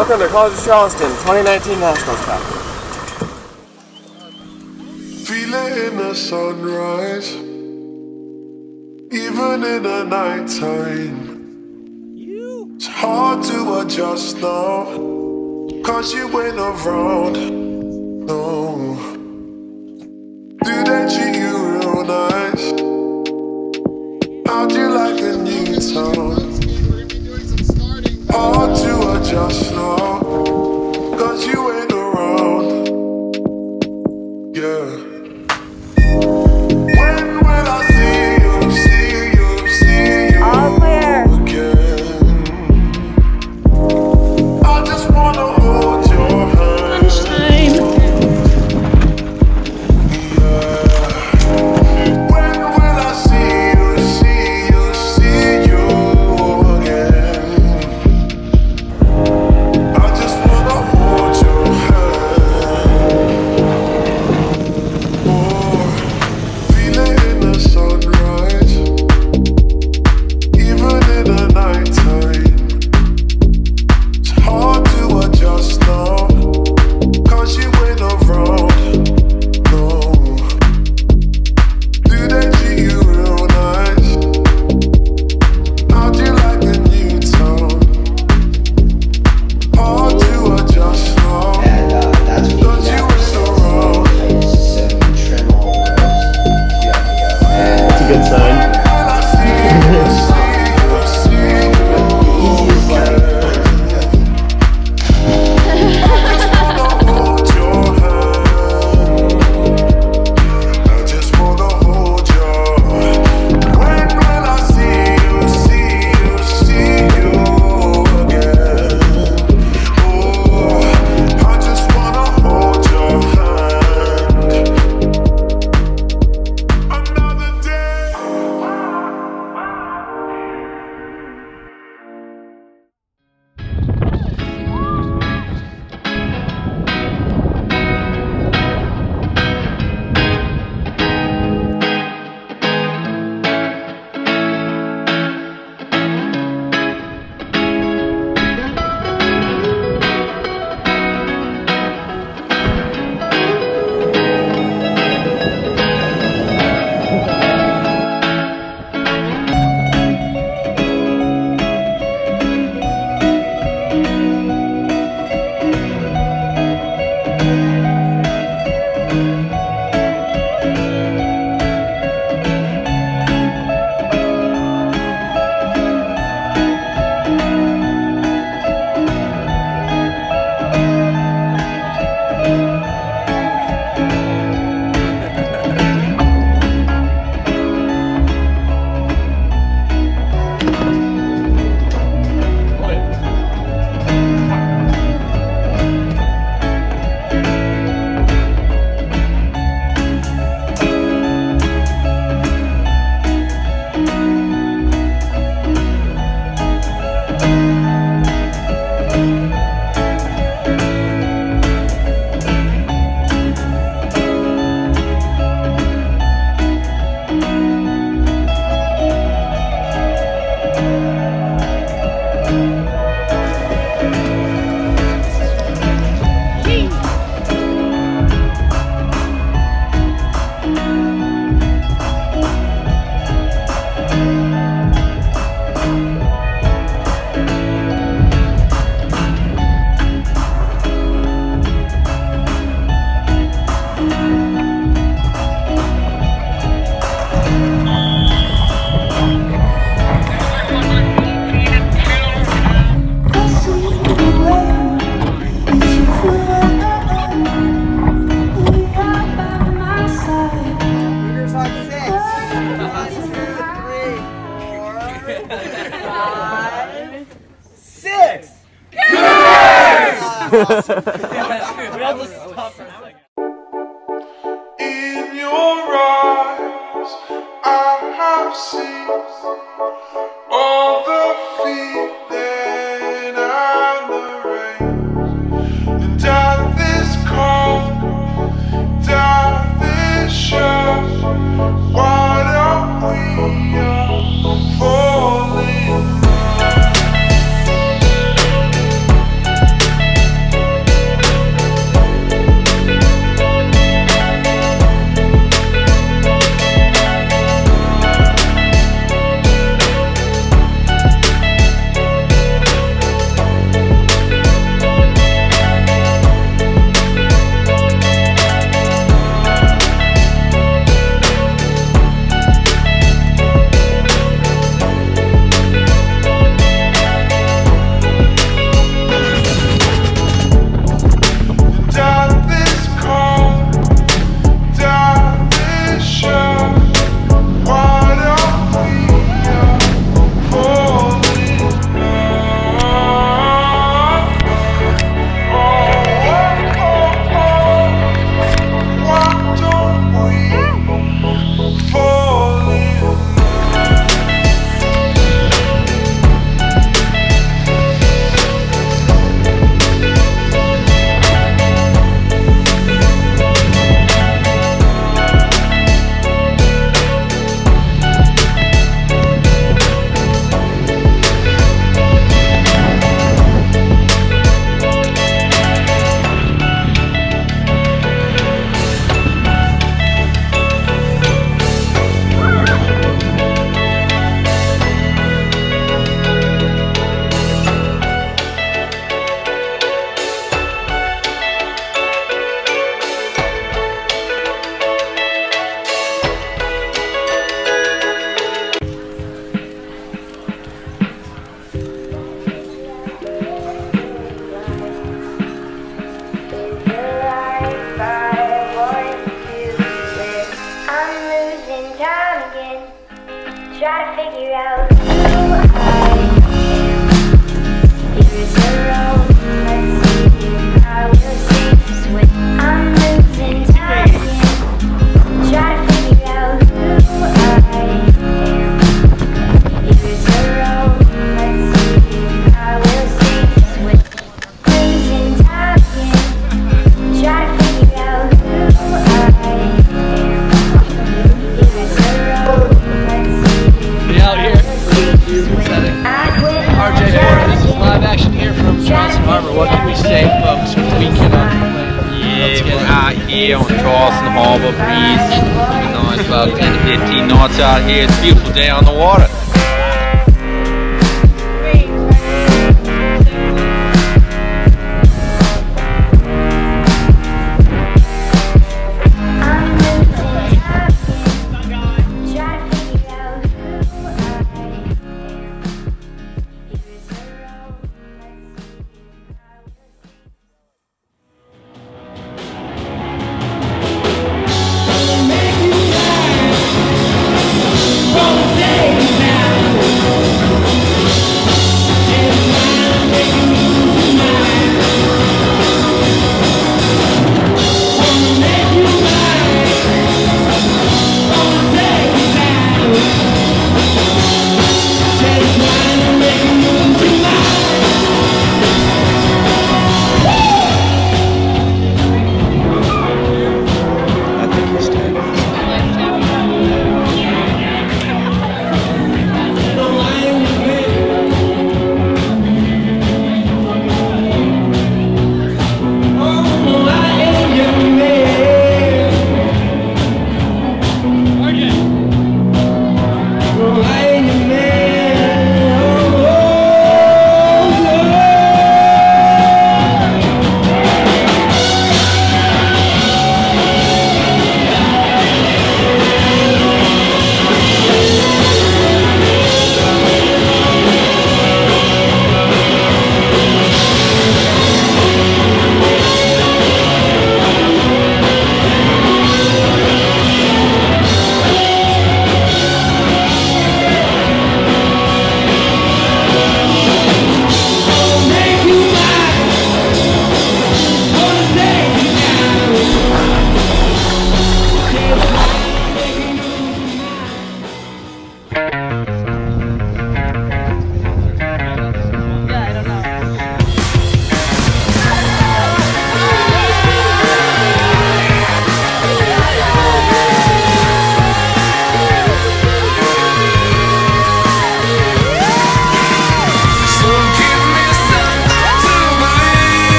Welcome to College of Charleston 2019 Nationals Cup. Feel it in the sunrise, even in the nighttime. It's hard to adjust now, cause you ain't around. No. Do they treat you real nice? How'd you like the new town? Hard to adjust now, cause you ain't around. Yeah. When will I see you again? I just wanna hold your hand. When will I see you again? I just wanna hold your hand. Oh, feel it in the sunrise, even in the nighttime. It's hard to adjust now, cause you ain't around. No. Do they treat you real nice? How'd you like the new town? Hard to adjust now, And that's what cause you ain't around. some trim all rows. That's a good sign. When I see you again, I just wanna hold your hand. When will I see you again? Oh, I just wanna hold your hand. Another day. In your eyes, I have seen all the feeling and the rain. And death is cold, death is sure. Why don't we all fall in love? try to figure out who I am. Here's the road, let's see. I will sing this when I'm losing time. Try to figure out who I am. Here's the road, let's see. I will sing this when I'm losing time. Try to figure out who I am. Here's the road, let's see. Be out here. RJ Porter, this is live action here from Charleston Harbor. What can we say, folks, for the weekend on the plane? Yeah, we're out here on Charleston Harbor Breeze. Nice, about 10 to 15 knots out here. It's a beautiful day on the water.